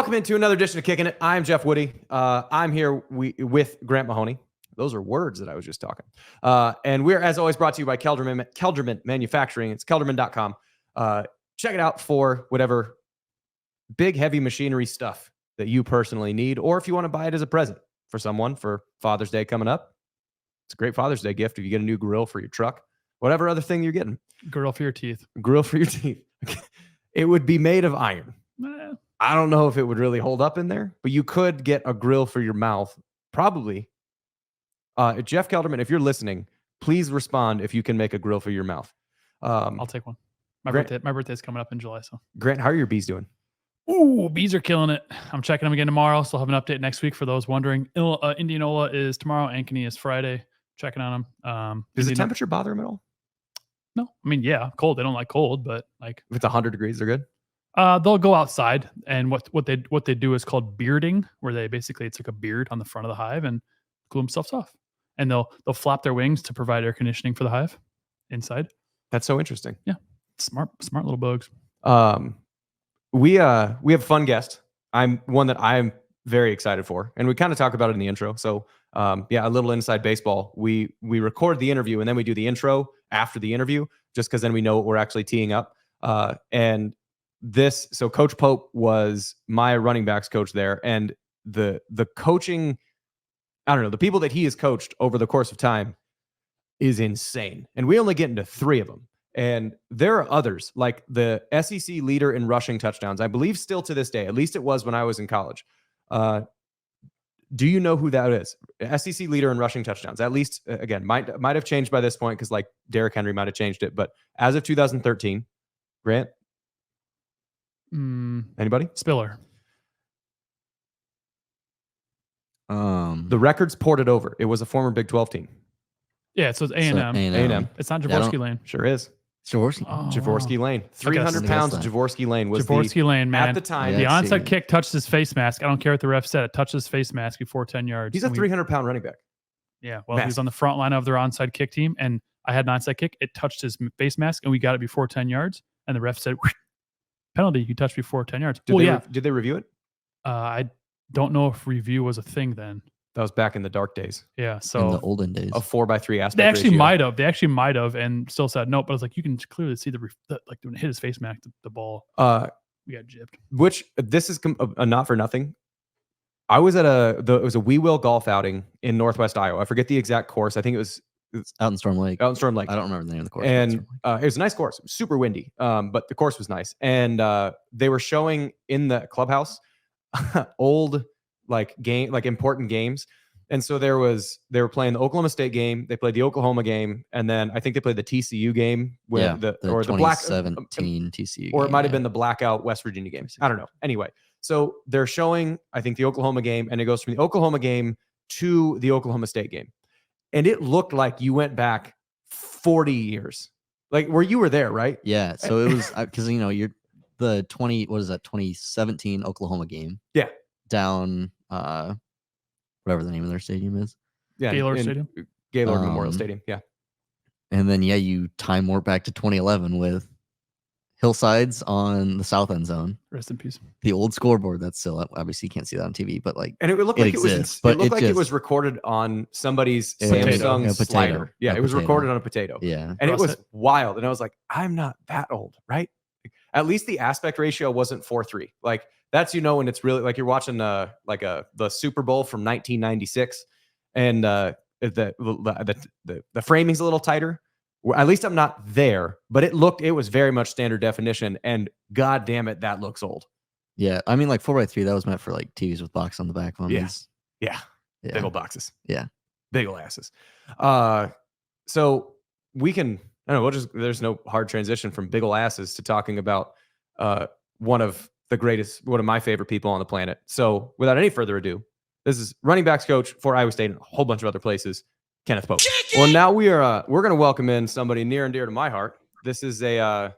Welcome into another edition of Kickin' It. I'm Jeff Woody. I'm here with Grant Mahoney. Those are words that I was just talking. And we're, as always, brought to you by Kelderman Manufacturing. It's kelderman.com. Check it out for whatever big, heavy machinery stuff that you personally need, or if you want to buy it as a present for someone for Father's Day coming up. It's a great Father's Day gift if you get a new grill for your truck, whatever other thing you're getting. Grill for your teeth. Grill for your teeth. It would be made of iron. I don't know if it would really hold up in there, but you could get a grill for your mouth. Probably. Jeff Kelderman, if you're listening, please respond if you can make a grill for your mouth. I'll take one. My birthday's coming up in July. So Grant, how are your bees doing? Ooh, bees are killing it. I'm checking them again tomorrow. So I'll have an update next week for those wondering. Indianola is tomorrow. Ankeny is Friday. Checking on them. Does the temperature bother them at all? No. I mean, yeah, cold. They don't like cold, but like if it's 100 degrees, they're good. They'll go outside, and what they do is called bearding, where they basically it's like a beard on the front of the hive and cool themselves off, and they'll flap their wings to provide air conditioning for the hive inside. That's so interesting. Yeah, smart little bugs. We have a fun guest. I'm one that I'm very excited for, and we kind of talk about it in the intro. So a little inside baseball. We record the interview and then we do the intro after the interview, just because then we know what we're actually teeing up. So Coach Pope was my running backs coach there, and the coaching, I don't know, the people that he has coached over the course of time is insane. And we only get into 3 of them. And there are others, like the SEC leader in rushing touchdowns, I believe still to this day, at least it was when I was in college. Do you know who that is? SEC leader in rushing touchdowns. At least, again, might have changed by this point because like Derrick Henry might have changed it. But as of 2013, Grant? Anybody? Spiller. The record's ported over. It was a former Big 12 team. Yeah, so it's A&M. A&M. It's not Jaworski Lane. Sure is. Jaworski Lane. 300 pounds of Jaworski Lane was Jaworski Lane, man. At the time. The onside kick touched his face mask. I don't care what the ref said. It touched his face mask before 10 yards. He's a 300-pound running back. Yeah, well, he was on the front line of their onside kick team, and I had an onside kick. It touched his face mask, and we got it before 10 yards, and the ref said, penalty, you touched before 10 yards. Did they review it? I don't know if review was a thing then. That was back in the dark days. Yeah, so in the olden days, a 4x3 aspect. They actually might have, and still said no. But I was like, you can clearly see like when it hit his face mask, the ball. We got gypped. Which this is a not for nothing. I was at it was a We Will golf outing in Northwest Iowa. I forget the exact course. I think it was out in Storm Lake. Out in Storm Lake. I don't remember the name of the course. And it was a nice course. It was super windy, but the course was nice. And they were showing in the clubhouse old important games. And so they were playing the Oklahoma State game. They played the Oklahoma game, and then I think they played the TCU game the 2017 TCU, or it might have been the blackout West Virginia games. I don't know. Anyway, so they're showing I think the Oklahoma game, and it goes from the Oklahoma game to the Oklahoma State game, and it looked like you went back 40 years, like where you were there, right? Yeah. So it was because you're the 2017 Oklahoma game. Yeah. Down. Whatever the name of their stadium is. Yeah. Stadium? Gaylord Memorial Stadium. Yeah. And then, you time warp back to 2011 with hillsides on the south end zone. Rest in peace. The old scoreboard that's still up. Obviously, you can't see that on TV, but like. And it looked like it was recorded on somebody's Samsung slider. Yeah. It was recorded on a potato. Yeah. And it was wild. And I was like, I'm not that old, right? At least the aspect ratio wasn't 4:3. Like, that's when it's really like you're watching the Super Bowl from 1996, and the framing's a little tighter. At least I'm not there, but it was very much standard definition, and god damn it, that looks old. Yeah, I mean, like 4:3, that was meant for like TVs with box on the back. Yeah, big old boxes. Yeah, big old asses. So we can. I don't know. There's no hard transition from big ol' asses to talking about one of my favorite people on the planet. So without any further ado, this is running backs coach for Iowa State and a whole bunch of other places, Kenneth Pope. Well, now we're going to welcome in somebody near and dear to my heart. This is the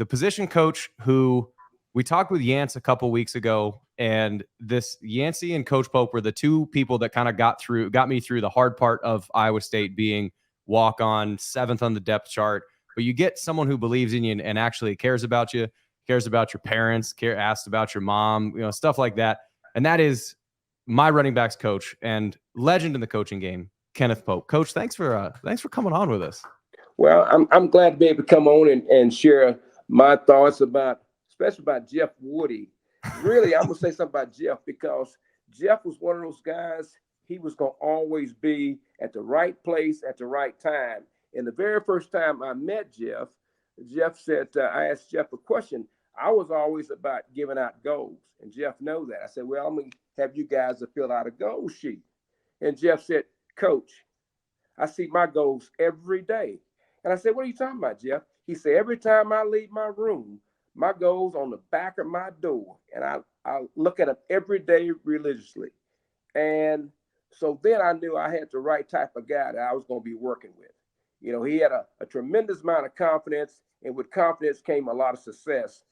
position coach who we talked with Yance a couple weeks ago, and this Yancey and Coach Pope were the 2 people that kind of got me through the hard part of Iowa State being walk on 7th on the depth chart. But you get someone who believes in you and actually cares about you. cares about your parents, asks about your mom, stuff like that. And that is my running backs coach and legend in the coaching game, Kenneth Pope. Coach, thanks for coming on with us. Well, I'm glad to be able to come on and share my thoughts especially about Jeff Woody. Really, I'm gonna say something about Jeff because Jeff was one of those guys. He was gonna always be at the right place at the right time. And the very first time I met Jeff said, I asked Jeff a question. I was always about giving out goals, and Jeff knows that. I said, well, I'm gonna have you guys to fill out a goal sheet. And Jeff said, Coach, I see my goals every day. And I said, what are you talking about, Jeff? He said, every time I leave my room, my goals on the back of my door. And I look at them every day religiously. And so then I knew I had the right type of guy that I was going to be working with. He had a tremendous amount of confidence, and with confidence came a lot of success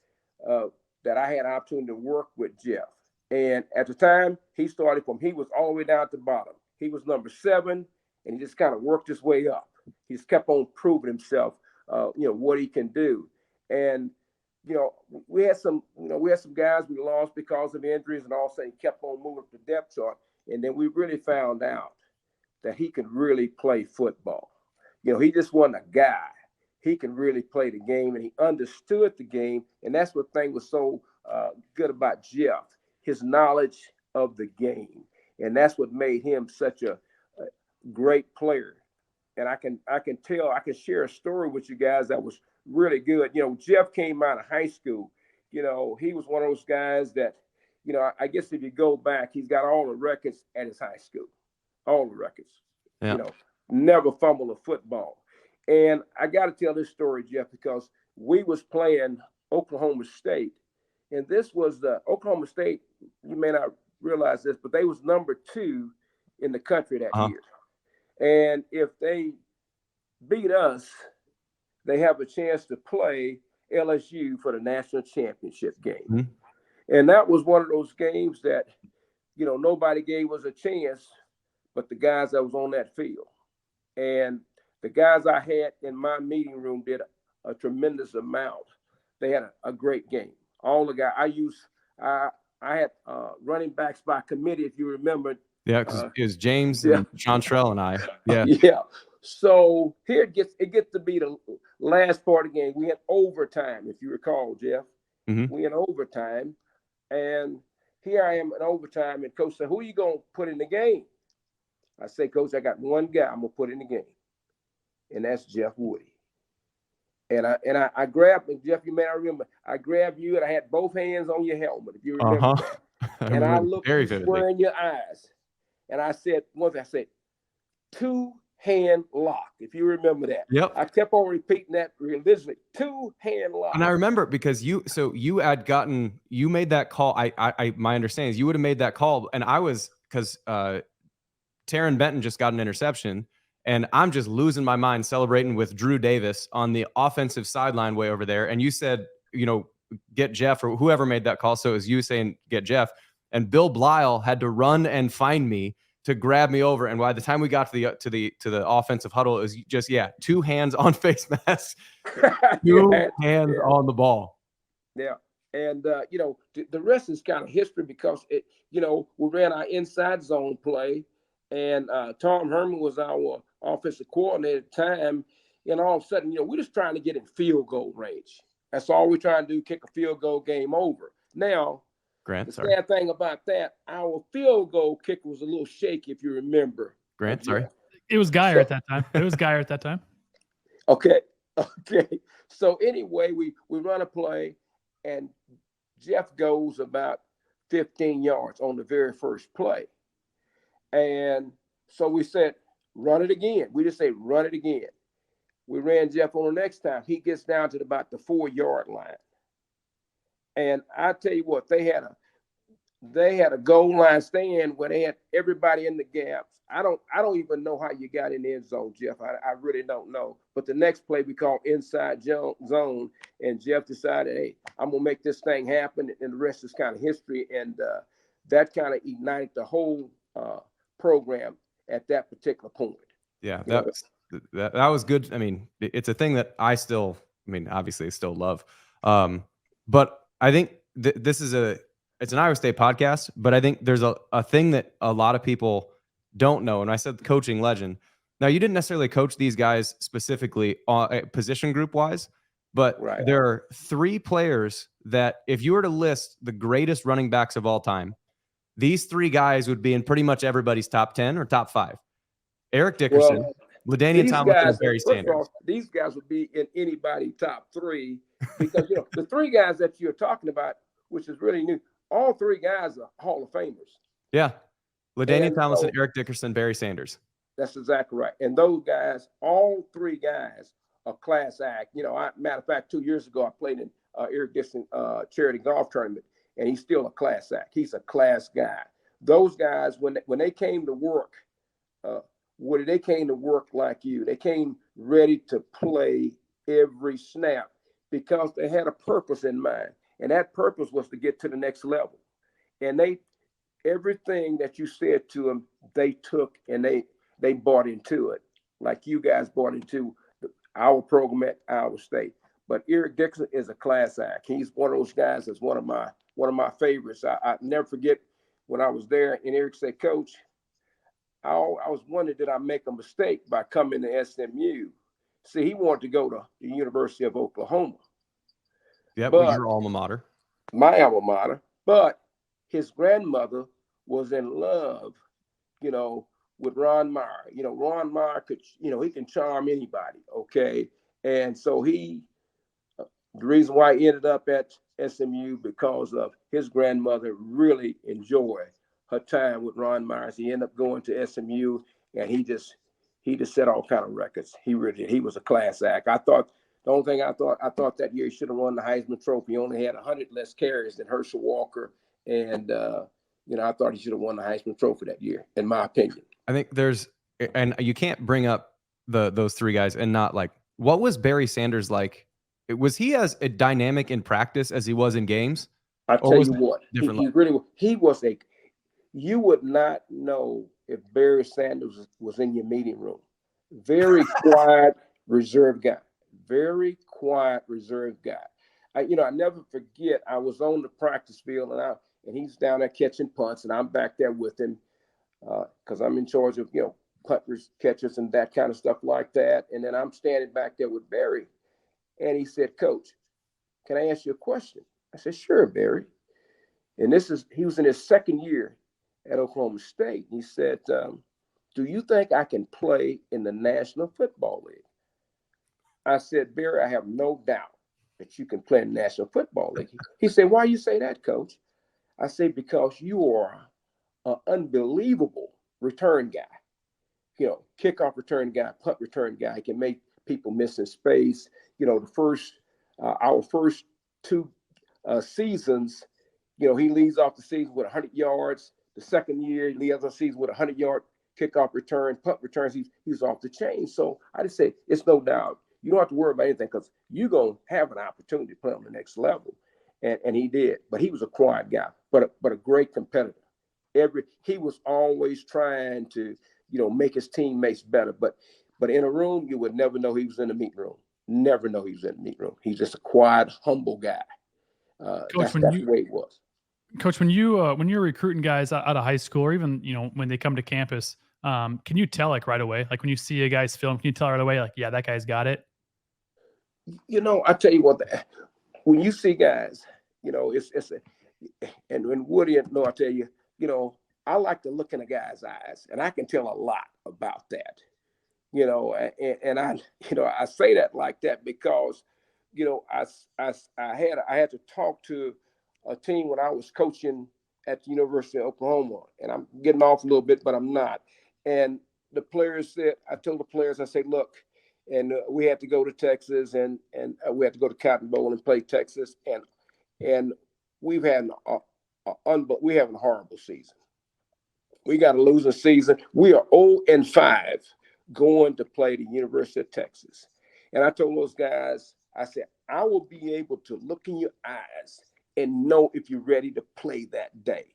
that I had an opportunity to work with Jeff. And at the time, he was all the way down at the bottom. He was number 7, and he just kind of worked his way up. He just kept on proving himself, what he can do. And, we had some guys we lost because of injuries, and all of a sudden he kept on moving up the depth chart. And then we really found out that he could really play football. He just wasn't a guy. He can really play the game, and he understood the game. And that's what thing was so good about Jeff, his knowledge of the game. And that's what made him such a great player. And I can share a story with you guys that was really good. Jeff came out of high school. He was one of those guys that, I guess if you go back, he's got all the records at his high school, all the records. Yeah. Never fumbled a football. And I got to tell this story, Jeff, because we was playing Oklahoma State, and this was the Oklahoma State. You may not realize this, but they was number 2 in the country that year. And if they beat us, they have a chance to play LSU for the national championship game. Mm-hmm. And that was one of those games that, nobody gave us a chance but the guys that was on that field. And the guys I had in my meeting room did a tremendous amount. They had a great game. All the guys I had running backs by committee, if you remember. Yeah, because it was James and Chantrell and I. Yeah. Yeah. So here it gets to be the last part of the game. We had overtime, if you recall, Jeff. Mm-hmm. We had overtime. And here I am in overtime, and Coach said, who are you going to put in the game? I say, Coach, I got one guy I'm going to put in the game. And that's Jeff Woody. And I grabbed, Jeff, you may not remember, I grabbed you and I had both hands on your helmet, if you remember that. And I looked you square in your eyes. And I said, 2-hand lock, if you remember that. Yep. I kept on repeating that religiously. 2-hand lock. And I remember because you made that call. My understanding is you would have made that call. And I was, because Taryn Benton just got an interception. And I'm just losing my mind celebrating with Drew Davis on the offensive sideline way over there. And you said, get Jeff, or whoever made that call. So it was you saying, get Jeff. And Bill Blyle had to run and find me to grab me over. And by the time we got to the offensive huddle, it was just, 2 hands on face mask, 2 hands on the ball. Yeah. And, the rest is kind of history because, we ran our inside zone play. And Tom Herman was our offensive coordinator at the time. And all of a sudden, we're just trying to get in field goal range. That's all we're trying to do, kick a field goal, game over. Now, the sad thing about that, our field goal kicker was a little shaky, if you remember. Grant, sorry. It was Geyer at that time. Okay. So anyway, we run a play, and Jeff goes about 15 yards on the very first play. And so we said, run it again. We just say, run it again. We ran Jeff on the next time. He gets down to about the 4-yard line. And I tell you what, they had a goal line stand where they had everybody in the gaps. I don't even know how you got in the end zone, Jeff. I really don't know. But the next play we call inside zone, and Jeff decided, hey, I'm going to make this thing happen. And the rest is kind of history. And that kind of ignited the whole program at that particular point. Yeah, that was good. I mean, it's a thing that I still, obviously I still love. But I think this is it's an Iowa State podcast, but I think there's a thing that a lot of people don't know. And I said coaching legend. Now, you didn't necessarily coach these guys specifically position group wise, but Right. there are 3 players that if you were to list the greatest running backs of all time, these 3 guys would be in pretty much everybody's top 10 or top 5. Eric Dickerson, Well, LaDainian these Tomlinson, guys, and Barry first of Sanders. all, these guys would be in anybody's top 3 because the 3 guys that you're talking about, which is really new, all 3 guys are Hall of Famers. Yeah. LaDainian Tomlinson, So, Eric Dickerson, Barry Sanders. that's exactly right. And those guys, all 3 guys, are class act. Matter of fact, 2 years ago, I played in Eric Dickerson charity golf tournament, and he's still a class act. He's a class guy. Those guys, when they came to work, Woody, they came to work like you. They came ready to play every snap because they had a purpose in mind. And that purpose was to get to the next level. And everything that you said to them, they took and they bought into it, like you guys bought into our program at Iowa State. But Eric Dickerson is a class act. He's one of those guys that's one of my favorites. I never forget when I was there and Eric said, Coach, I was wondering, did I make a mistake by coming to SMU? See, he wanted to go to the University of Oklahoma. Yep, but your alma mater. My alma mater. But his grandmother was in love, with Ron Meyer. Ron Meyer could, he can charm anybody, okay? And so the reason why he ended up at SMU because of his grandmother really enjoyed her time with Ron Myers. He ended up going to SMU, and he just set all kind of records. He really did. He was a class act. The only thing I thought that year he should have won the Heisman Trophy. He only had 100 less carries than Herschel Walker, and I thought he should have won the Heisman Trophy that year, in my opinion. I think and you can't bring up those 3 guys and not what was Barry Sanders like? Was he as a dynamic in practice as he was in games? I tell you what, he was you would not know if Barry Sanders was in your meeting room. Very quiet, reserved guy. Very quiet, reserved guy. I never forget, I was on the practice field and he's down there catching punts and I'm back there with him because I'm in charge of, punters, catchers and that kind of stuff like that. And then I'm standing back there with Barry and he said, Coach, can I ask you a question? I said, sure, Barry. And he was in his 2nd year at Oklahoma State. He said, do you think I can play in the National Football League? I said, Barry, I have no doubt that you can play in the National Football League. He said, why you say that, Coach? I said, because you are an unbelievable return guy. Kickoff return guy, punt return guy. He can make people miss in space. Our first 2 seasons, he leads off the season with 100 yards. The 2nd year, he leads off the season with 100-yard kickoff return, punt returns. He's off the chain. So I just say it's no doubt. You don't have to worry about anything because you're going to have an opportunity to play on the next level. And he did. But he was a quiet guy, but a great competitor. He was always trying to, make his teammates better. But in a room, you would never know he was in the meeting room. Never know he was in the meeting room. He's just a quiet, humble guy. Coach, that's the way it was. Coach, when you're recruiting guys out of high school or even, when they come to campus, can you tell right away? Like when you see a guy's film, can you tell right away, yeah, that guy's got it? I tell you what, when you see guys, and when Woody, I tell you, I like to look in a guy's eyes and I can tell a lot about that, and I say that like that because, I had to talk to a team when I was coaching at the University of Oklahoma, and I'm getting off a little bit, but I'm not. And the players I told the players, I said, look, and we had to go to Texas and we had to go to Cotton Bowl and play Texas. And we've had we have a horrible season. We got a losing season. We are 0-5 going to play the University of Texas. And I told those guys, I said, I will be able to look in your eyes and know if you're ready to play that day.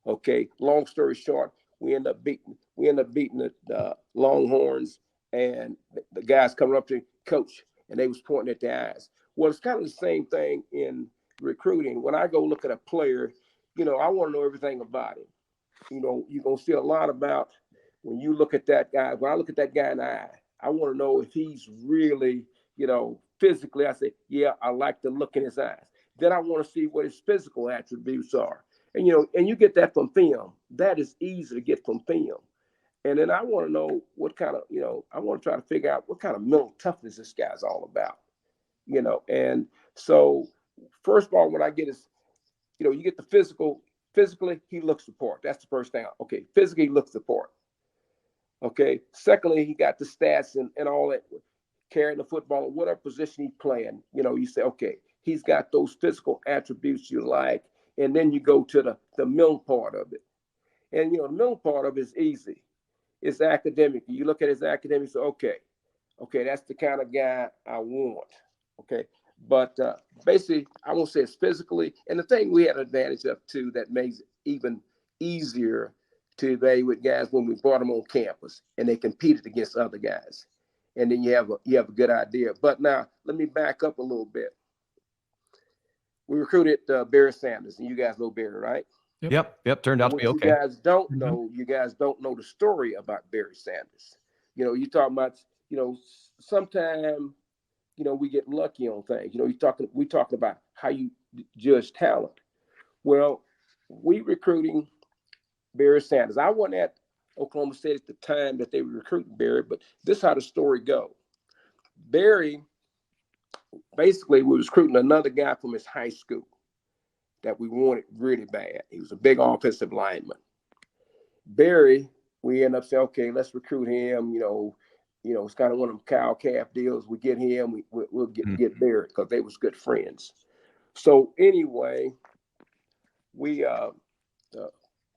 Okay. Long story short, we end up beating the Longhorns, and the guys coming up to Coach, and they was pointing at their eyes. Well, it's kind of the same thing in recruiting, when I go look at a player, you know, I want to know everything about him. You know, you're going to see a lot about when you look at that guy. When I look at that guy in the eye, I want to know if he's really, you know, physically. I say, yeah, I like the look in his eyes. Then I want to see what his physical attributes are. And, you know, and you get that from film. That is easy to get from film. And then I want to know what kind of, you know, I want to try to figure out what kind of mental toughness this guy's all about, you know. And so, first of all, when I get his, you know, you get the physically, he looks the part. That's the first thing. Okay, physically, he looks the part. Okay, secondly, he got the stats and all that, carrying the football, whatever position he's playing. You know, you say, okay, he's got those physical attributes you like. And then you go to the mental part of it. And, you know, the mental part of it is easy. It's academic. You look at his academics, so okay, that's the kind of guy I want. Okay. But basically, I won't say it's physically. And the thing we had an advantage of, too, that makes it even easier to evaluate guys when we brought them on campus and they competed against other guys. And then you have a good idea. But now, let me back up a little bit. We recruited Barry Sanders, and you guys know Barry, right? Yep. Turned out to be okay. You guys don't know the story about Barry Sanders. You know, you talking about, you know, sometime, you know, we get lucky on things. You know, we talking about how you judge talent. Well, we recruiting Barry Sanders. I wasn't at Oklahoma State at the time that they were recruiting Barry, but this is how the story goes. Barry, basically, we was recruiting another guy from his high school that we wanted really bad. He was a big offensive lineman. Barry, we end up saying, okay, let's recruit him. You know, it's kind of one of them cow calf deals. We get him, we'll get Barry because they was good friends. So anyway, we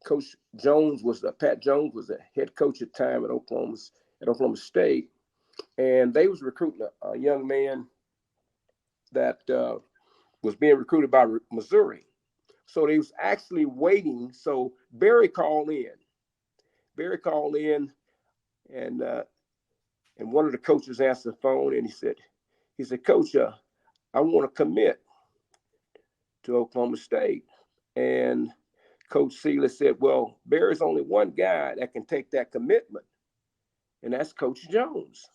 Coach Jones Pat Jones was the head coach at the time at Oklahoma State, and they was recruiting a young man that was being recruited by Missouri. So they was actually waiting. So Barry called in, and one of the coaches answered the phone, and he said, Coach, I want to commit to Oklahoma State. And Coach Seeley said, well, Barry's only one guy that can take that commitment, and that's Coach Jones.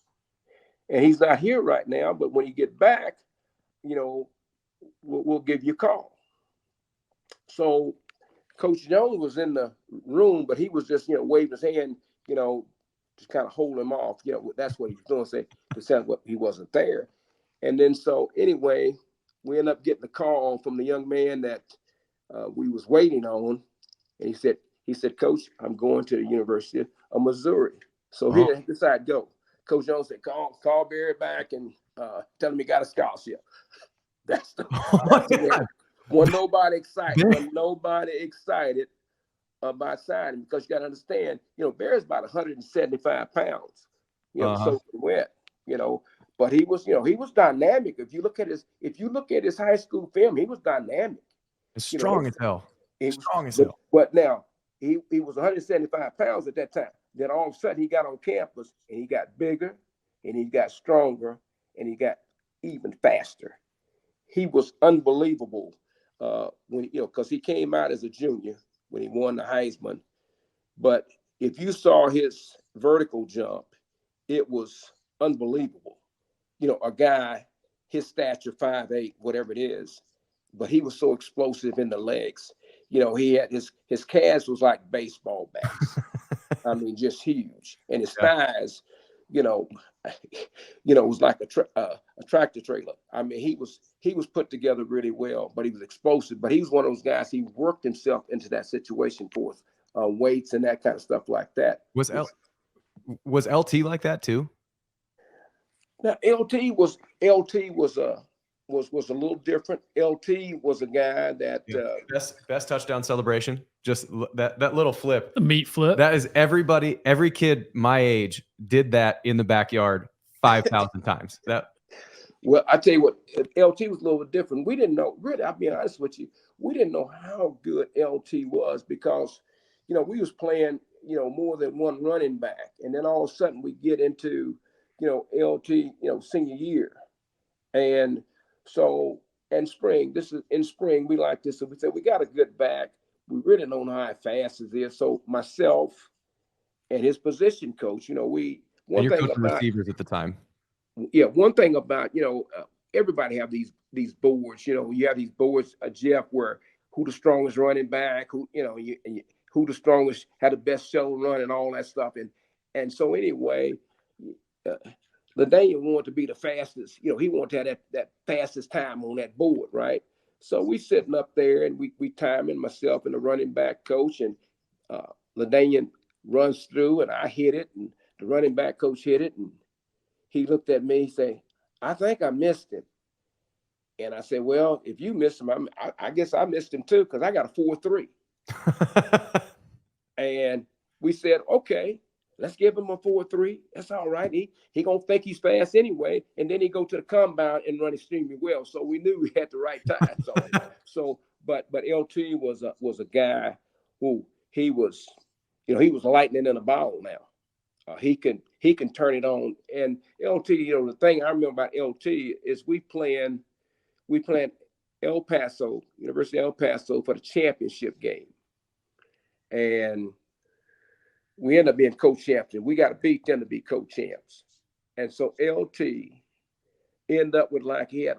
And he's not here right now, but when you get back, you know, we'll give you a call. So Coach Jones was in the room, but he was just, you know, waving his hand, you know, just kind of hold him off. You know, that's what he was doing, to sound what he wasn't there. And then so anyway, we ended up getting a call from the young man that we was waiting on. And he said, Coach, I'm going to the University of Missouri. So here, this side go. Coach Jones said, call Barry back and tell him he got a scholarship. That's the when nobody excited about signing, because you got to understand, you know, Barry's about 175 pounds, you know, so wet, you know, but he was dynamic. If you look at his high school film, he was dynamic. Strong as hell. But now he was 175 pounds at that time. Then all of a sudden he got on campus and he got bigger and he got stronger and he got even faster. He was unbelievable when, you know, because he came out as a junior when he won the Heisman. But if you saw his vertical jump, it was unbelievable. You know, a guy, his stature 5'8", whatever it is, but he was so explosive in the legs. You know, he had his calves was like baseball bats. I mean, just huge. And his thighs, you know, it was like a tractor trailer. I mean, he was put together really well, but he was explosive. But he was one of those guys. He worked himself into that situation for weights and that kind of stuff like that. Was LT like that too? Now, LT was a little different. LT was a guy that best touchdown celebration. Just that little flip, the meat flip. That is every kid my age did that in the backyard 5,000 times. Well, I tell you what, LT was a little bit different. We didn't know, really, I'll be honest with you, we didn't know how good LT was because, you know, we was playing, you know, more than one running back. And then all of a sudden we get into, you know, LT, you know, senior year. And so and spring. This is in spring. We like this. So we said we got a good back. We really don't know how fast it is. So myself and his position coach, And one you're thing coaching about receivers at the time. one thing about everybody have these boards. You have these boards, Jeff, where who the strongest running back, who who the strongest had the best shuttle run and all that stuff. And so anyway, LaDainian wanted to be the fastest. He wanted to have that fastest time on that board, right? So we sitting up there and we timing, myself and the running back coach, and LaDainian runs through and I hit it, and the running back coach hit it, and he looked at me and said, "I think I missed him." And I said, "Well, if you missed him, I guess I missed him too, because I got a 4.3. And we said, "Okay, let's give him a 4.3. That's all right. He gonna think he's fast anyway." And then he go to the combine and run extremely well. So we knew we had the right times on it. But LT was a guy who he was lightning in a bottle now. He can turn it on. And LT, the thing I remember about LT is we playing El Paso, University of El Paso, for the championship game. And we ended up being co-champions. We got to beat them to be co-champs. And so LT ended up with he had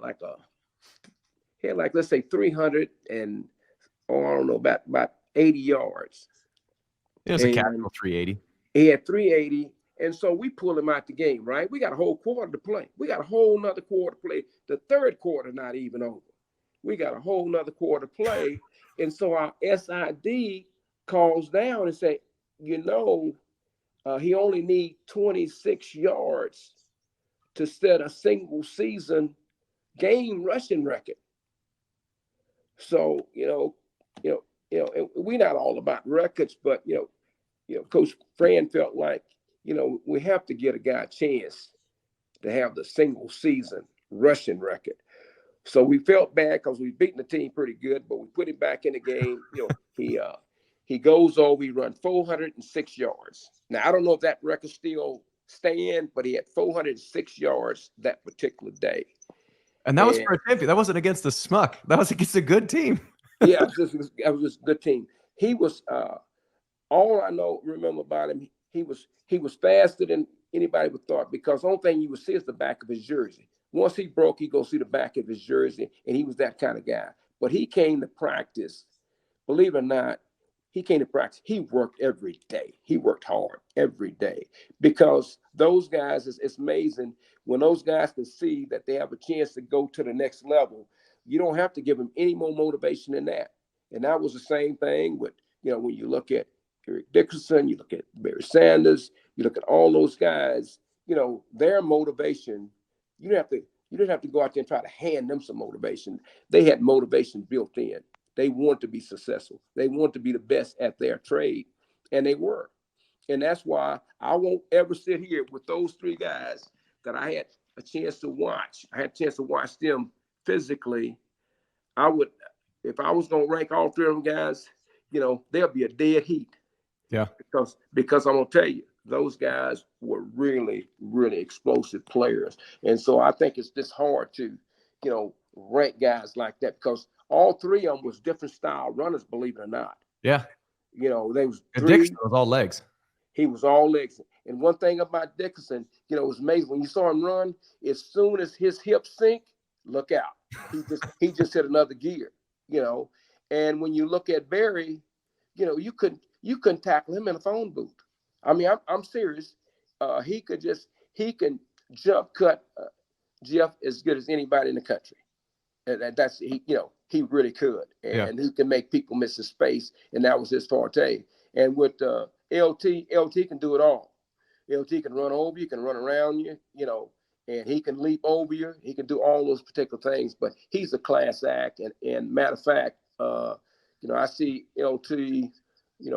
let's say 300 and I don't know, about 80 yards. It was a casual 380. He had 380. And so we pull him out the game, right? We got a whole quarter to play. We got a whole nother quarter to play. The third quarter not even over. We got a whole nother quarter to play. And so our SID calls down and say, he only needs 26 yards to set a single season game rushing record. So, we're not all about records, but, Coach Fran felt like, we have to get a guy a chance to have the single season rushing record. So we felt bad because we beaten the team pretty good, but we put him back in the game. He goes over, he runs 406 yards. Now, I don't know if that record still stands, but he had 406 yards that particular day. And that was for a champion. That wasn't against the Smuck. That was against a good team. Yeah, it was just a good team. He was all I remember about him, he was faster than anybody would thought, because the only thing you would see is the back of his jersey. Once he broke, he go see the back of his jersey, and he was that kind of guy. But he came to practice. Believe it or not, he came to practice. He worked every day. He worked hard every day, because those guys, it's amazing when those guys can see that they have a chance to go to the next level. You don't have to give them any more motivation than that. And that was the same thing with, when you look at Eric Dickerson, you look at Barry Sanders, you look at all those guys, their motivation, you didn't have to go out there and try to hand them some motivation. They had motivation built in. They want to be successful. They want to be the best at their trade, and they were. And that's why I won't ever sit here with those three guys that I had a chance to watch. I had a chance to watch them physically. I would, if I was going to rank all three of them guys, there'll be a dead heat. Yeah. Because I'm going to tell you, those guys were really, really explosive players. And so I think it's just hard to, rank guys like that, because all three of them was different style runners, believe it or not. Yeah. They was Dixon was all legs. He was all legs. And one thing about Dickerson, it was amazing. When you saw him run, as soon as his hips sink, look out. He just hit another gear, And when you look at Barry, you couldn't tackle him in a phone booth. I mean, I'm serious. He can jump cut Jeff as good as anybody in the country. And that's he really could, and he can make people miss his space, and that was his forte. And with LT can do it all. LT can run over you, can run around you, and he can leap over you. He can do all those particular things. But he's a class act. And matter of fact, I see LT.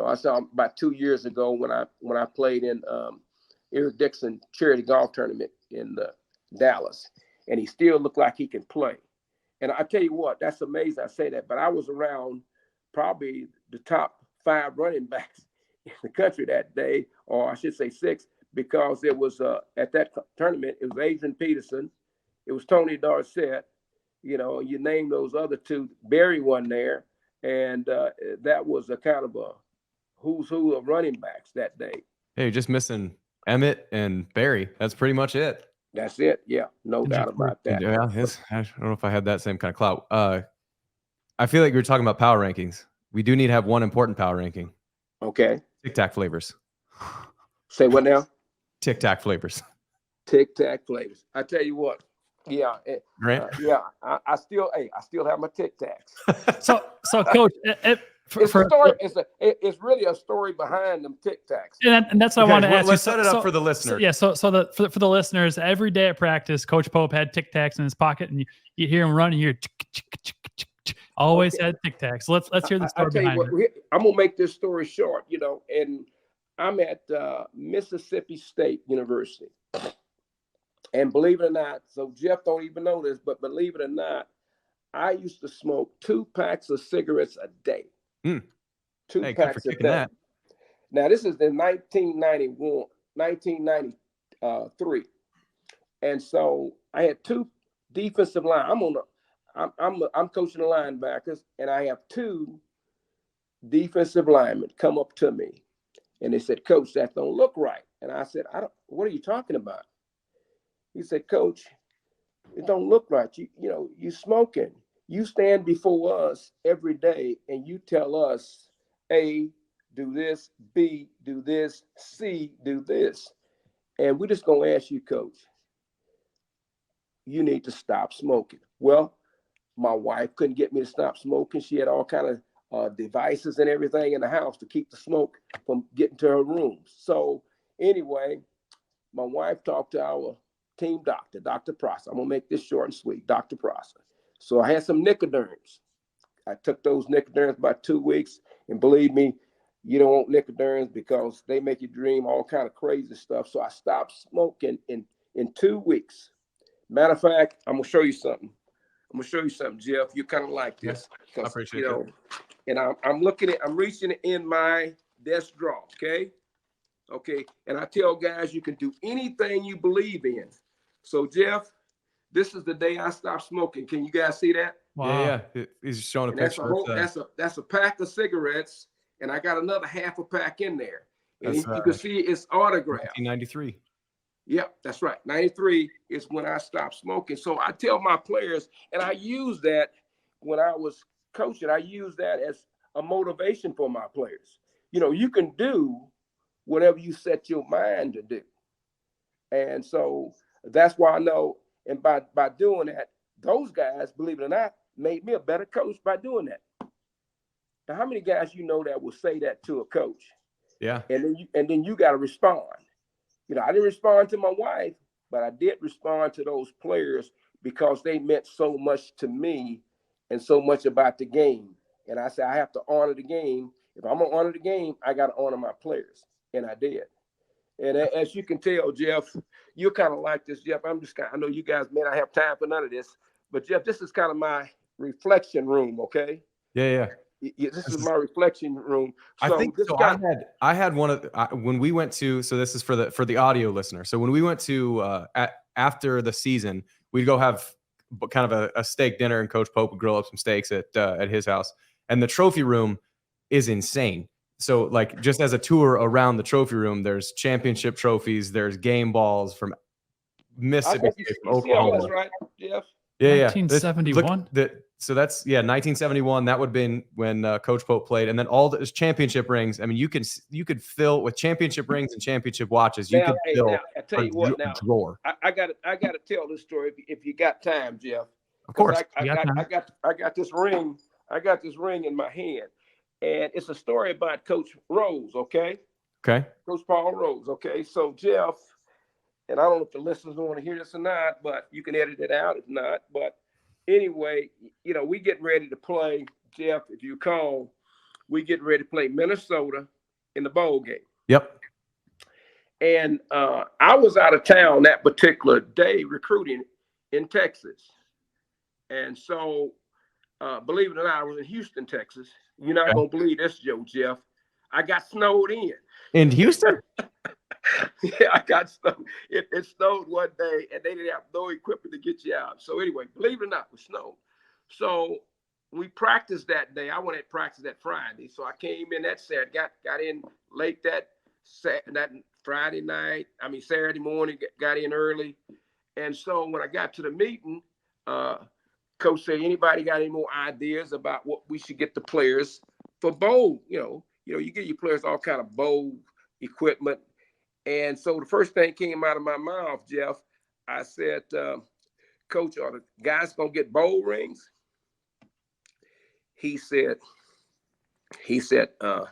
I saw him about 2 years ago when I played in Eric Dixon charity golf tournament in Dallas, and he still looked like he can play. And I tell you what, that's amazing. I say that, but I was around probably the top 5 running backs in the country that day, or I should say 6, because it was at that tournament, it was Adrian Peterson, it was Tony Dorsett, You name those other two. Barry won there, and that was a kind of a who's who of running backs that day. Hey, you're just missing Emmett and Barry. That's pretty much it. That's it. Yeah, no doubt about that. Yeah, I don't know if I had that same kind of clout. I feel like you were talking about power rankings. We do need to have one important power ranking. Okay. Tic Tac flavors. Say what now? Tic Tac flavors. Tic Tac flavors. I tell you what. Yeah. Grant? I still have my Tic Tacs. So Coach, it's really a story behind them Tic Tacs. And that's what I want to ask you. Let's set it up for the listener. So for the listeners, every day at practice, Coach Pope had Tic Tacs in his pocket, and you hear him running. You hear always had Tic Tacs. Let's hear the story behind it. I'm gonna make this story short. And I'm at Mississippi State University. And believe it or not, so Jeff don't even know this, but believe it or not, I used to smoke 2 packs of cigarettes a day. 2 packs a day. That. Now, this is in 1993. And so I had 2 defensive line. I'm coaching the linebackers, and I have 2 defensive linemen come up to me. And they said, Coach, that don't look right. And I said, what are you talking about? He said, Coach, it don't look right. You smoking. You stand before us every day and you tell us, A, do this, B, do this, C, do this. And we're just going to ask you, Coach, you need to stop smoking. Well, my wife couldn't get me to stop smoking. She had all kind of devices and everything in the house to keep the smoke from getting to her room. So anyway, my wife talked to our team doctor, Dr. Prosser. I'm going to make this short and sweet, Dr. Prosser. So I had some Nicoderms. I took those Nicoderms about 2 weeks, and believe me, you don't want Nicoderms because they make you dream all kind of crazy stuff. So I stopped smoking in 2 weeks. Matter of fact, I'm going to show you something. Jeff. You kind of like this. I appreciate it. And I'm reaching in my desk drawer, okay? Okay, and I tell guys you can do anything you believe in. So, Jeff, this is the day I stopped smoking. Can you guys see that? Wow. Yeah. He's showing a picture. That's a pack of cigarettes, and I got another half a pack in there. And you can see it's autographed. 1993. Yep, that's right. 93 is when I stopped smoking. So I tell my players, and I use that when I was coaching, I use that as a motivation for my players. You can do whatever you set your mind to do. And so that's why I know, and by doing that, those guys, believe it or not, made me a better coach by doing that. Now, how many guys that will say that to a coach? Yeah. And then you got to respond. I didn't respond to my wife, but I did respond to those players because they meant so much to me and so much about the game. And I said, I have to honor the game. If I'm going to honor the game, I got to honor my players. And I did. And as you can tell, Jeff, you're kind of like this, Jeff. I know you guys may not have time for none of this, but Jeff, this is kind of my reflection room, okay? Yeah. This is my reflection room. So I think so. I had one of when we went to. So this is for the audio listener. So when we went to after the season, we'd go have kind of a steak dinner, and Coach Pope would grill up some steaks at his house. And the trophy room is insane. So like just as a tour around the trophy room, there's championship trophies, there's game balls from Mississippi, Oklahoma. That's right, Jeff. Yeah. 1971. So that's 1971. That would have been when Coach Pope played, and then all those championship rings. I mean, you could fill with championship rings and championship watches. You could fill I tell you what, now drawer. I got to tell this story if you got time, Jeff. Of course, I got this ring. I got this ring in my hand, and it's a story about Coach Rose. Okay. Coach Paul Rose. Okay. So Jeff, and I don't know if the listeners want to hear this or not, but you can edit it out if not. But anyway, we get ready to play, Jeff, if you call, we get ready to play Minnesota in the bowl game. Yep. And I was out of town that particular day recruiting in Texas. And so, believe it or not, I was in Houston, Texas. You're not going to believe this, Jeff. I got snowed in. In Houston? Yeah, I got snowed. It snowed one day, and they didn't have no equipment to get you out. So anyway, believe it or not, it snowed. So we practiced that day. I went at practice that Friday, so I came in that Saturday, got in late that Friday night. I mean Saturday morning, got in early, and so when I got to the meeting, coach said, "Anybody got any more ideas about what we should get the players for bowl? You get your players all kind of bowl equipment." And so the first thing came out of my mouth, Jeff, I said, "Coach, are the guys gonna get bowl rings?" He said, "The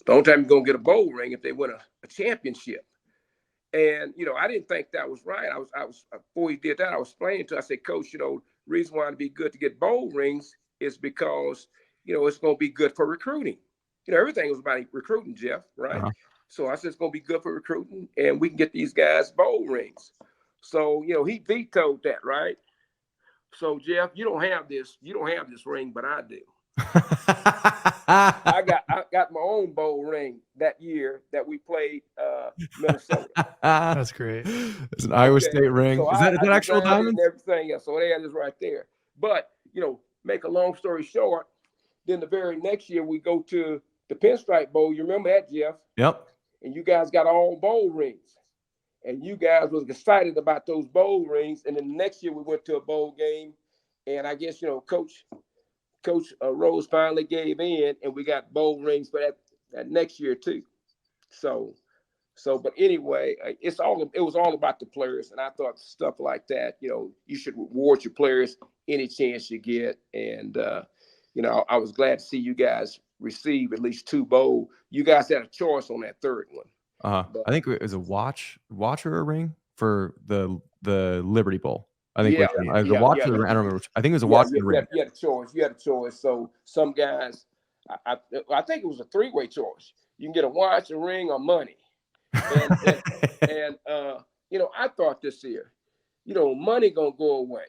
only time you're gonna get a bowl ring if they win a championship." And I didn't think that was right. I was before he did that, I was explaining to him, I said, "Coach, reason why it'd be good to get bowl rings is because it's gonna be good for recruiting. Everything was about recruiting, Jeff, right?" Uh-huh. So I said it's gonna be good for recruiting, and we can get these guys bowl rings. So he vetoed that, right? So Jeff, you don't have this ring, but I do. I got my own bowl ring that year that we played Minnesota. That's great. It's an Iowa State ring. So Is that actual designed it diamonds? and everything else. So they had this right there. But make a long story short, then the very next year we go to the Pinstripe Bowl. You remember that, Jeff? Yep. And you guys got all bowl rings. And you guys was excited about those bowl rings. And then the next year we went to a bowl game. And I guess, Coach Rose finally gave in, and we got bowl rings for that next year too. So, but anyway, it was all about the players. And I thought stuff like that, you should reward your players any chance you get. And, I was glad to see you guys receive at least 2 bowl. You guys had a choice on that third one. I think it was a watch or a ring for the Liberty Bowl. I think Yeah, the watch or the ring. I don't remember. I think it was a watch or a ring. You had a choice. You had a choice. So some guys, I think it was a 3-way choice. You can get a watch, a ring, or money. And I thought this year, money gonna go away.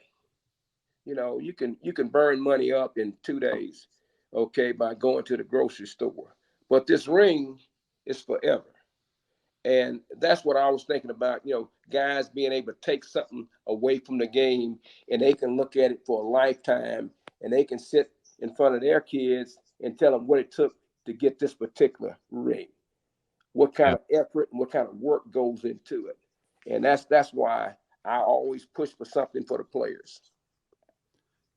You can burn money up in 2 days, okay, by going to the grocery store. But this ring is forever. And that's what I was thinking about, guys being able to take something away from the game, and they can look at it for a lifetime, and they can sit in front of their kids and tell them what it took to get this particular ring, what kind of effort and what kind of work goes into it. And that's why I always push for something for the players.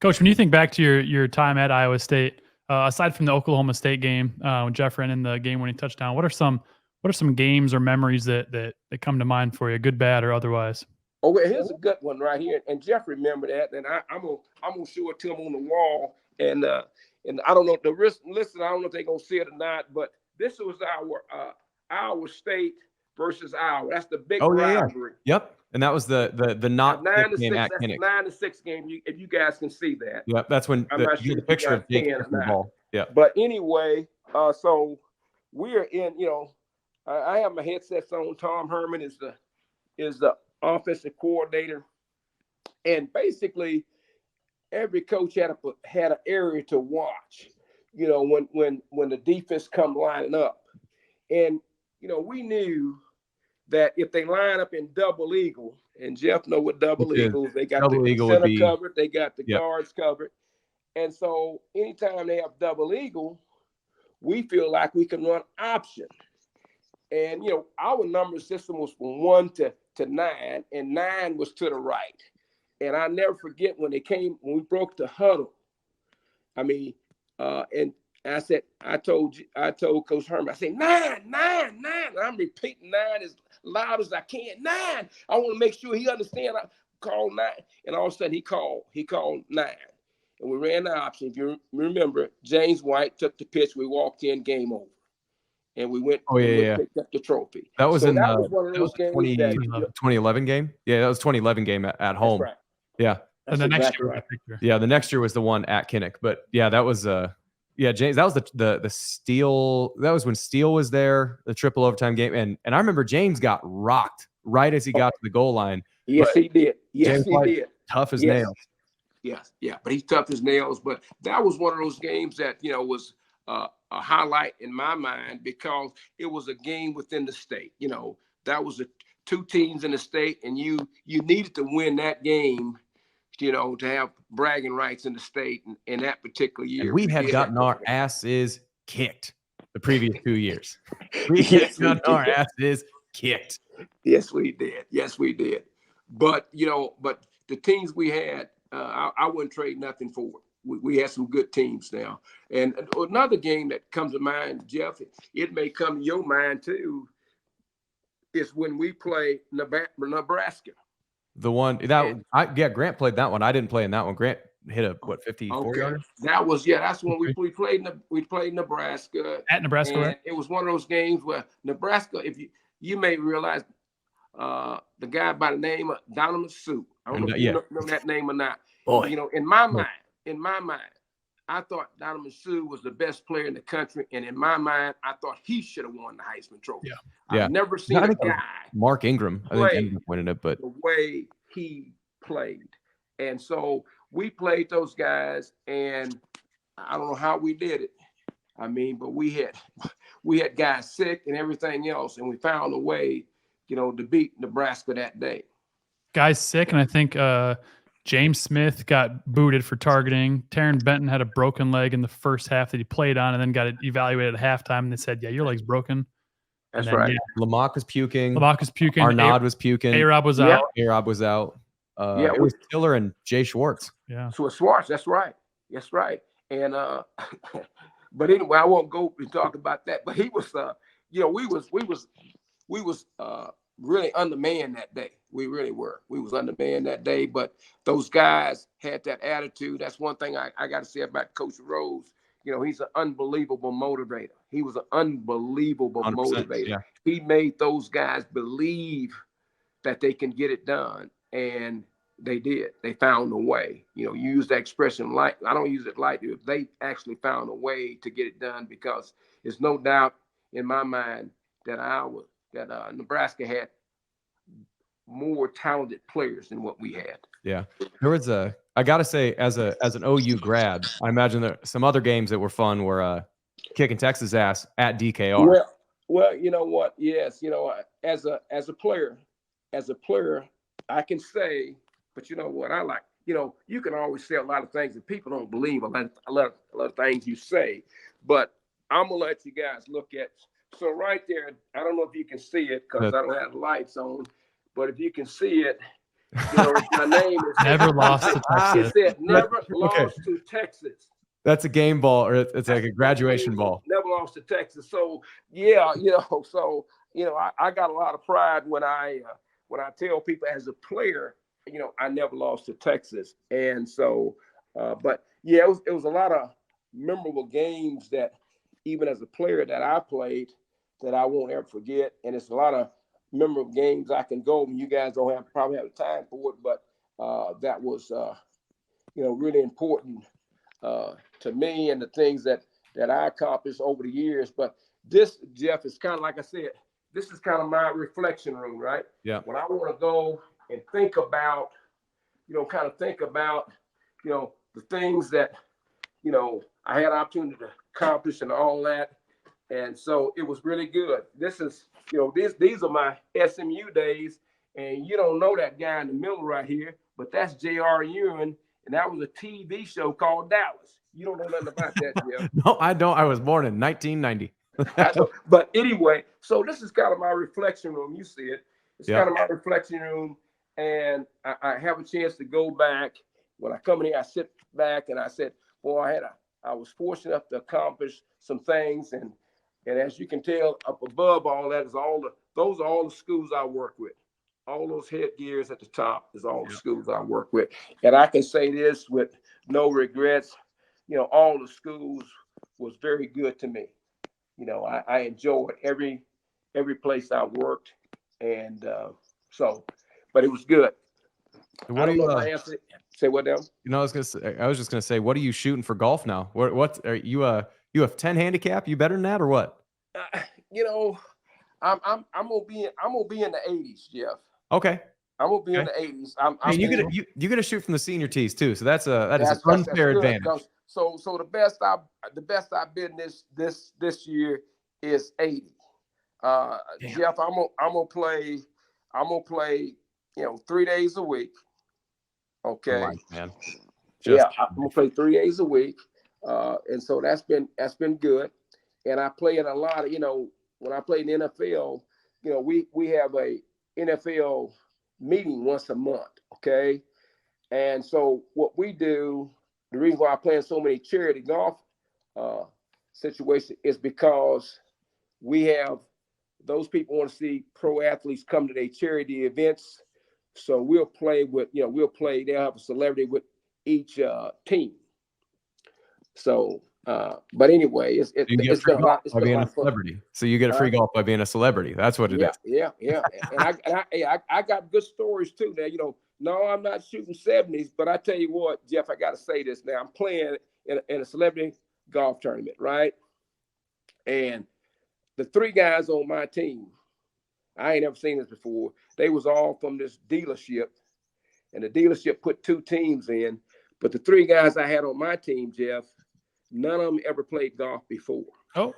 Coach, when you think back to your time at Iowa State, aside from the Oklahoma State game, when Jeff ran in the game-winning touchdown, what are some games or memories that come to mind for you, good, bad, or otherwise? Oh, well, here's a good one right here, and Jeff remember that, and I'm gonna show it to him on the wall, and I don't know if listen, I don't know if they're gonna see it or not, but this was our Iowa State versus Iowa. That's the big rivalry. Yep, and that was the not 9-6 game at that's Kinnick. 9-6 game. If you guys can see that. Yep, that's when the picture of Jake can or the not. ball. Yeah. But anyway, so we're in. I have my headsets on. Tom Herman is the offensive coordinator, and basically every coach had an area to watch. When the defense come lining up, and we knew that if they line up in double eagle, and Jeff know what double eagle is, they got the center covered, they got the guards covered, and so anytime they have double eagle, we feel like we can run option. And our number system was from 1 to 9, and 9 was to the right. And I never forget when we broke the huddle. I mean, and I told Coach Herman, I said 9, 9, 9. And I'm repeating 9 as loud as I can. 9. I want to make sure he understands. I called 9, and all of a sudden he called 9, and we ran the option. If you remember, James White took the pitch. We walked in, game over. And we went. Picked up the trophy. That was one of those games. 2011 game. Yeah, that was 2011 game at home. That's right. Yeah. And the next year, the next year was the one at Kinnick. But yeah, that was James. That was the Steele. That was when Steele was there, the triple overtime game, and I remember James got rocked right as he got to the goal line. Yes, he did. Yes, he did. Tough as nails. Yes, yeah, but he's tough as nails. But that was one of those games that was a highlight in my mind because it was a game within the state. that was the two teams in the state, and you needed to win that game, to have bragging rights in the state in that particular year. And we had gotten our asses kicked the previous 2 years. We had Yes, we gotten our did. asses kicked. Yes, we did. Yes, we did. But but the teams we had, I wouldn't trade nothing for it. We had some good teams now. And another game that comes to mind, Jeff, it may come to your mind too, is when we play Nebraska. The one Grant played that one. I didn't play in that one. Grant hit a 54 yarder? That was that's when we played Nebraska. At Nebraska, and right? It was one of those games where Nebraska, if you may realize, the guy by the name of Donovan Sue. I don't know if you know that name or not. Boy. In my mind, I thought Donovan Sue was the best player in the country, and in my mind, I thought he should have won the Heisman Trophy. Yeah. I've never seen a guy Mark Ingram. I think Ingram winning it, but the way he played. And so we played those guys, and I don't know how we did it. I mean, but we had guys sick and everything else, and we found a way, to beat Nebraska that day. Guys sick, and I think James Smith got booted for targeting. Taryn Benton had a broken leg in the first half that he played on, and then got it evaluated at halftime, and they said, "Yeah, your leg's broken." That's right. Lamont was puking. Arnaud was puking. A-Rob was out. A-Rob was out. It was Tiller and Jay Schwartz. Yeah. So Schwartz, that's right. That's right. And but anyway, I won't go and talk about that. But he was we was really undermanned that day. We really were. We was undermanned that day. But those guys had that attitude. That's one thing I got to say about Coach Rose. He's an unbelievable motivator. He was an unbelievable motivator. Yeah. He made those guys believe that they can get it done. And they did. They found a way. You use that expression light. I don't use it lightly. They actually found a way to get it done, because there's no doubt in my mind that Nebraska had more talented players than what we had. Yeah. There was I got to say, as an OU grad, I imagine there some other games that were fun were kicking Texas ass at DKR. Well, you know what? Yes. As a player, I can say, but you know what I like, you can always say a lot of things and people don't believe a lot of things you say, but I'm going to let you guys look at. So right there, I don't know if you can see it because I don't have lights on, but if you can see it, my name is Never lost to Texas. It said never lost to Texas. That's a game ball, or it's like a graduation ball. Never lost to Texas. So I got a lot of pride when I tell people as a player, I never lost to Texas. And so, but yeah, it was a lot of memorable games that even as a player that I played that I won't ever forget. And it's a lot of memorable games I can go, and you guys don't probably have the time for it, but that was, really important to me and the things that I accomplished over the years. But this, Jeff, is kind of, like I said, this is kind of my reflection room, right? Yeah. When I want to go and think about, the things that, I had opportunity to accomplish and all that. And so it was really good. This is, these are my SMU days, and you don't know that guy in the middle right here, but that's J.R. Ewing, and that was a TV show called Dallas. You don't know nothing about that, Jeff. No, I don't. I was born in 1990. But anyway, so this is kind of my reflection room. You see it. It's kind of my reflection room, and I have a chance to go back. When I come in here, I sit back and I said, boy, I was fortunate enough to accomplish some things, and as you can tell, up above all that is those are all the schools I work with. All those headgears at the top is all the schools I work with. And I can say this with no regrets, all the schools was very good to me. I enjoyed every place I worked. And but it was good. What do you say what else? I was just gonna say, what are you shooting for golf now? What are you you have 10 handicap? You better than that or what? I'm gonna be in the 80s, Jeff. Okay. I'm gonna be in the 80s. You gonna shoot from the senior tees too, so that is an unfair advantage. So the best I've been this year is 80. Damn. Jeff, I'm gonna play, 3 days a week. Okay. Life, man. Yeah, I'm gonna play 3 days a week. And so that's been good. And I play in a lot of, when I play in the NFL, we have a NFL meeting once a month. Okay. And so what we do, the reason why I play in so many charity golf situations is because we have those people want to see pro athletes come to their charity events. So we'll play with, they'll have a celebrity with each team. So, but anyway, it's been a lot of fun. Celebrity. So you get a free golf by being a celebrity. That's what it is. Yeah. And I got good stories too. Now, no, I'm not shooting 70s, but I tell you what, Jeff, I got to say this now. I'm playing in a celebrity golf tournament, right? And the 3 guys on my team, I ain't never seen this before. They was all from this dealership, and the dealership put 2 teams in. But the 3 guys I had on my team, Jeff, none of them ever played golf before. Oh,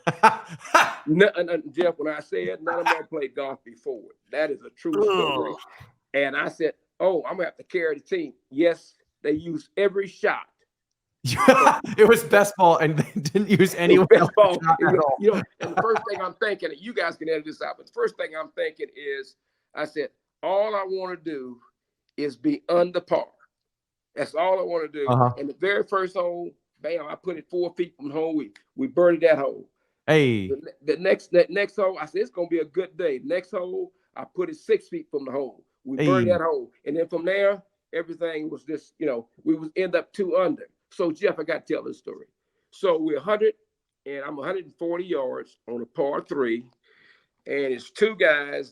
Jeff, when I said none of them ever played golf before, that is a true story. And I said, I'm gonna have to carry the team. Yes, they used every shot. It was best ball, and they didn't use any best ball. And the first thing I'm thinking, and you guys can edit this out, but the first thing I'm thinking is, I said, all I want to do is be under par. That's all I want to do. And the very first hole, bam, I put it 4 feet from the hole. We birdied that hole. Hey. The next hole, I said, it's going to be a good day. Next hole, I put it 6 feet from the hole. We birdied that hole. And then from there, everything was just, we was end up 2 under. So, Jeff, I got to tell this story. So we're 100, and I'm 140 yards on a par 3. And it's 2 guys,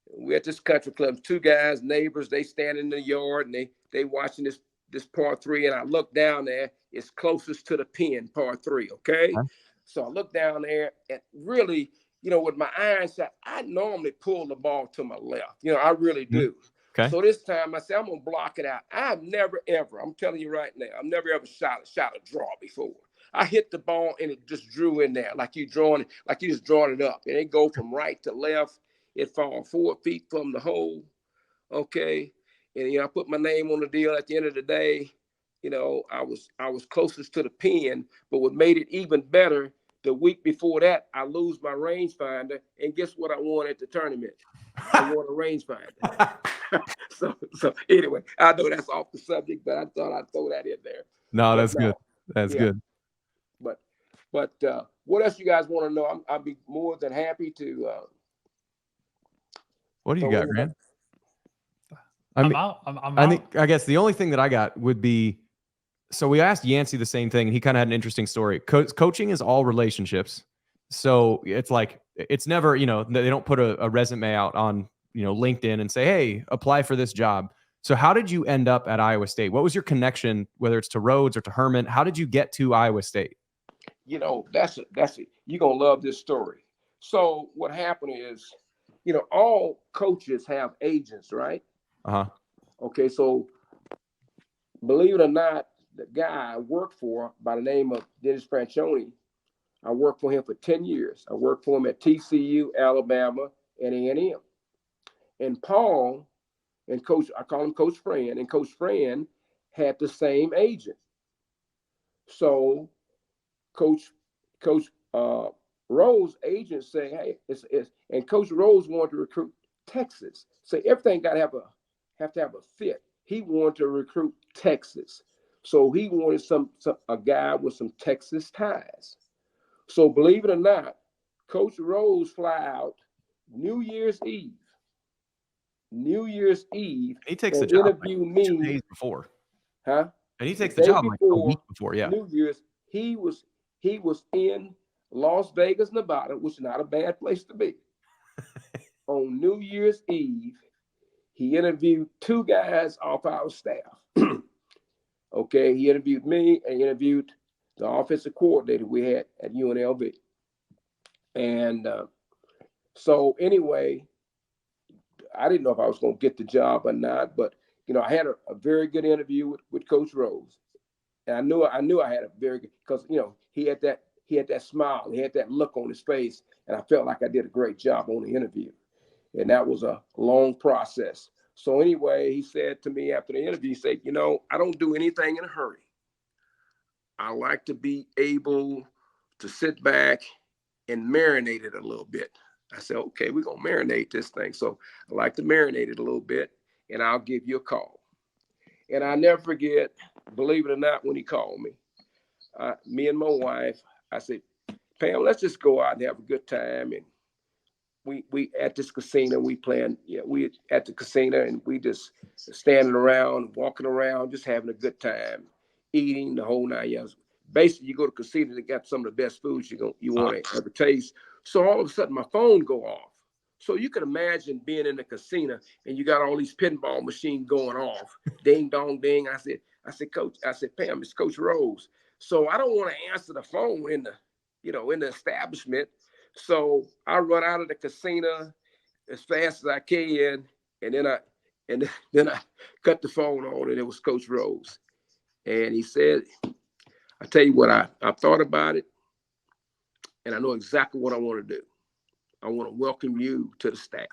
we're at this country club, 2 guys, neighbors, they stand in the yard, and they watching this par 3, and I look down there, it's closest to the pin, par 3, okay? So I look down there, and really, with my iron shot, I normally pull the ball to my left. I really do. Okay. So this time I said, I'm going to block it out. I've never, ever, I'm telling you right now, I've never ever shot a draw before. I hit the ball, and it just drew in there, like you just drawing it up. And it go from right to left. It fall 4 feet from the hole, okay? And, I put my name on the deal. At the end of the day, I was closest to the pin, but what made it even better, the week before that, I lose my rangefinder, and guess what I won at the tournament? I won a rangefinder. So anyway, I know that's off the subject, but I thought I'd throw that in there. No, that's good. That's good. But what else you guys want to know? I'd be more than happy to. What do you got, Grant? I'm out. I'm I guess the only thing that I got would be, so we asked Yancey the same thing, and he kind of had an interesting story. Coaching is all relationships. So it's like, it's never, they don't put a resume out on, LinkedIn and say, hey, apply for this job. So how did you end up at Iowa State? What was your connection, whether it's to Rhodes or to Herman? How did you get to Iowa State? That's it. You're going to love this story. So what happened is, all coaches have agents, right? Okay, so believe it or not, the guy I worked for by the name of Dennis Franchione, I worked for him for 10 years. I worked for him at TCU, Alabama, and A&M. And Paul and Coach, I call him Coach Fran, and Coach Fran had the same agent. So Coach Rose agent say, hey, and Coach Rose wanted to recruit Texas. So everything got to have to have a fit. He wanted to recruit Texas. So he wanted a guy with some Texas ties. So believe it or not, Coach Rose fly out New Year's Eve. He takes the job interview me 2 days before. And he takes the job like a week before. Yeah. New Year's. He was in Las Vegas, Nevada, which is not a bad place to be. On New Year's Eve, he interviewed 2 guys off our staff. Okay, he interviewed me and he interviewed the offensive coordinator we had at UNLV. And so anyway, I didn't know if I was going to get the job or not, but I had a very good interview with Coach Rose. And I knew I had a very good, because he had he had that smile, he had that look on his face, and I felt like I did a great job on the interview. And that was a long process. So anyway, he said to me after the interview, he said, you know, I don't do anything in a hurry. I like to be able to sit back and marinate it a little bit. I said, okay, we're going to marinate this thing. So I like to marinate it a little bit, and I'll give you a call. And I never forget, believe it or not, when he called me, me and my wife, I said, Pam, let's just go out and have a good time. And we at this casino, we at the casino, and we just standing around, walking around, just having a good time, eating the whole 9 yards. Basically, you go to casino, they got some of the best foods you want to ever taste. So all of a sudden, my phone go off. So you can imagine being in the casino and you got all these pinball machines going off, ding dong ding. I said, Coach, Pam, it's Coach Rose. So I don't want to answer the phone in the establishment. So I run out of the casino as fast as I can, and then I cut the phone on, and it was Coach Rose. And he said, I tell you what, I thought about it, and I know exactly what I want to do. I want to welcome you to the staff.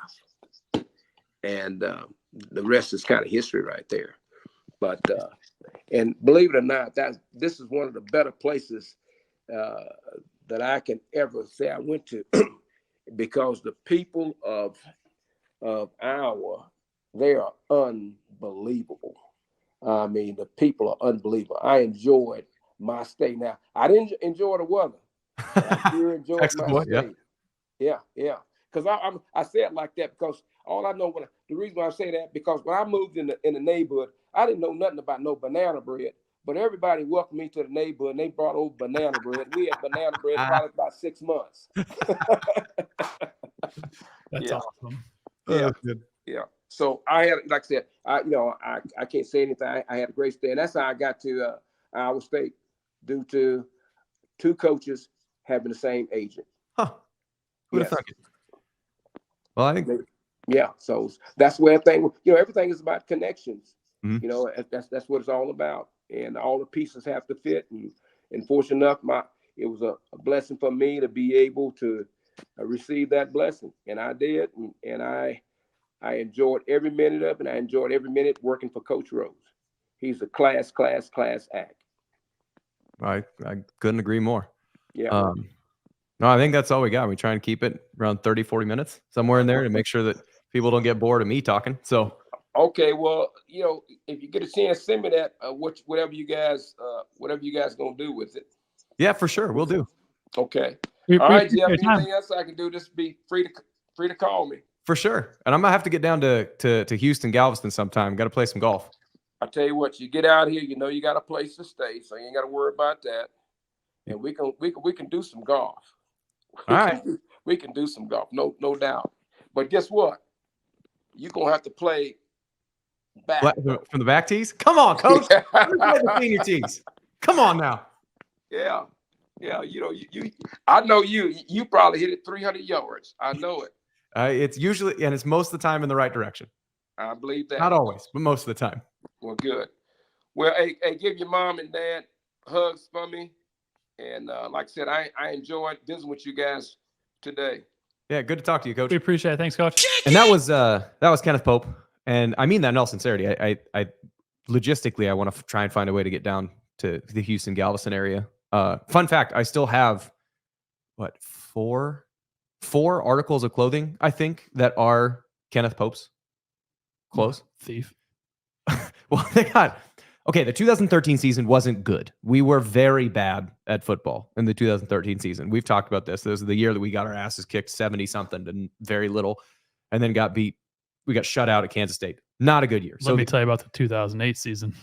And the rest is kind of history right there. But, and believe it or not, this is one of the better places that I can ever say I went to, because the people of Iowa, they are unbelievable. I mean, the people are unbelievable. I enjoyed my stay. Now, I didn't enjoy the weather, but I do enjoy my stay. Yeah. Because I say it like that because all I know the reason why I say that, because when I moved in the neighborhood, I didn't know nothing about no banana bread, but everybody welcomed me to the neighborhood and they brought over banana bread. We had banana bread probably about 6 months. That's awesome. Yeah. Yeah. So I had, like I said, I can't say anything. I had a great stay, and that's how I got to Iowa State, due to 2 coaches having the same agent. Huh. Who'd have thunk it? Well, I think. Yeah. So that's where everything is about connections. Mm-hmm. That's what it's all about, and all the pieces have to fit. And fortunate enough, it was a blessing for me to be able to receive that blessing, and I did, and I enjoyed every minute of it. And I enjoyed every minute working for Coach Rose. He's a class act. I couldn't agree more. Yeah. No, I think that's all we got. We try and keep it around 30, 40 minutes, somewhere in there, to make sure that people don't get bored of me talking. So, okay, well, if you get a chance, send me that whatever you guys gonna do with it. Yeah, for sure, we'll do. Okay. All right, Jeff. Anything else I can do? Just be free to call me. For sure. And I'm gonna have to get down to Houston, Galveston sometime. Got to play some golf. I tell you what, you get out here, you got a place to stay, so you ain't got to worry about that. And we can do some golf. All right. We can do some golf, no doubt. But guess what? You're gonna have to play back from the back tees. Come on, Coach. Play the senior tees. Come on now. Yeah. I know you probably hit it 300 yards. I know it. It's usually, and it's most of the time in the right direction. I believe that. Not always, but most of the time. Well, good. Well, hey, give your mom and dad hugs for me. And like I said, I enjoyed visiting with you guys today. Yeah, good to talk to you, Coach. We appreciate it. Thanks, Coach. And that was Kenneth Pope, and I mean that in all sincerity. I logistically, I want to try and find a way to get down to the Houston, Galveston area. Fun fact: I still have four articles of clothing, I think, that are Kenneth Pope's clothes. Thief. Well, they got. Okay, the 2013 season wasn't good. We were very bad at football in the 2013 season. We've talked about this. This was the year that we got our asses kicked 70-something to very little, and then got beat. We got shut out at Kansas State. Not a good year. Let me tell you about the 2008 season.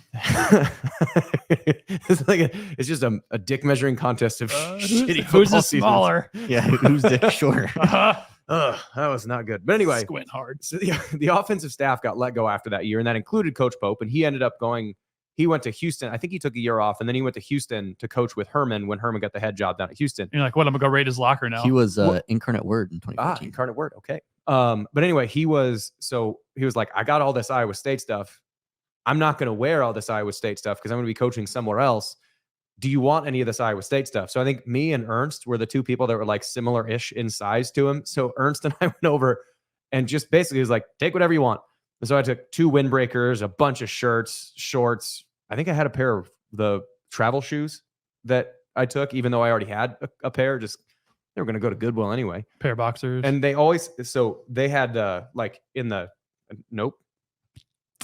It's just a dick measuring contest of shitty football who's the seasons. smaller? Yeah, who's dick shorter? That was not good. But anyway, Squint hard. So the offensive staff got let go after that year, and that included Coach Pope, and he ended up going. He went to Houston. I think he took a year off, and then he went to Houston to coach with Herman when Herman got the head job down at Houston. You're like, what? I'm gonna go raid his locker now. He was Incarnate Word in 2014. Incarnate Word. Okay. But anyway, he was like, I got all this Iowa State stuff. I'm not going to wear all this Iowa State stuff because I'm going to be coaching somewhere else. do you want any of this Iowa State stuff? So I think me and Ernst were the two people that were like similar-ish in size to him. So Ernst and I went over and just basically was like, take whatever you want. And so I took 2 windbreakers, a bunch of shirts, shorts. I think I had a pair of the travel shoes that I took, even though I already had a pair. Just they were going to go to Goodwill anyway. Pair of boxers. And they always, so they had like in the, nope.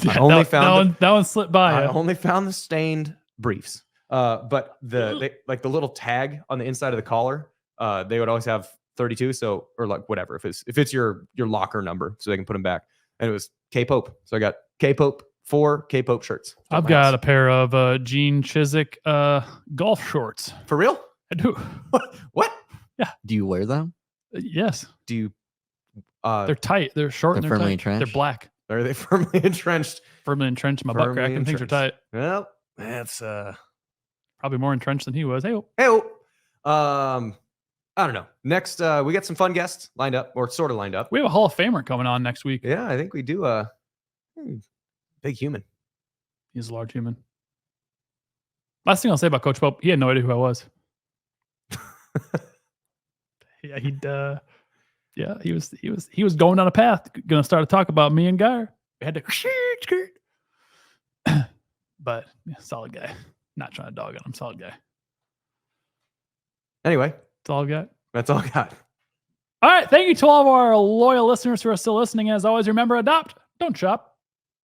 Yeah, I only that, found that one slipped by. I ya. only found the stained briefs. But like the little tag on the inside of the collar, they would always have 32. So, or like whatever, if it's your locker number, so they can put them back. And it was K Pope. So I got K Pope 4 K Pope shirts. I've got a pair of Gene Chiswick golf shorts. For real? I do. What? Do you wear them? Yes. Do you? They're tight. They're short They're and they're firmly tight. entrenched? They're black. Are they firmly entrenched? Firmly entrenched in my butt crack, and things are tight. Well, that's Probably more entrenched than he was. Hey, I don't know. Next, we got some fun guests lined up, or sort of lined up. we have a Hall of Famer coming on next week. Yeah, I think we do. Big human. He's a large human. Last thing I'll say about Coach Pope, he had no idea who I was. Yeah, he was going down a path, gonna start to talk about me and Gar. We had to but yeah, solid guy. Not trying to dog on him, solid guy. Anyway, That's all I got. that's all I got. All right, thank you to all of our loyal listeners who are still listening. As always, remember, adopt, don't shop.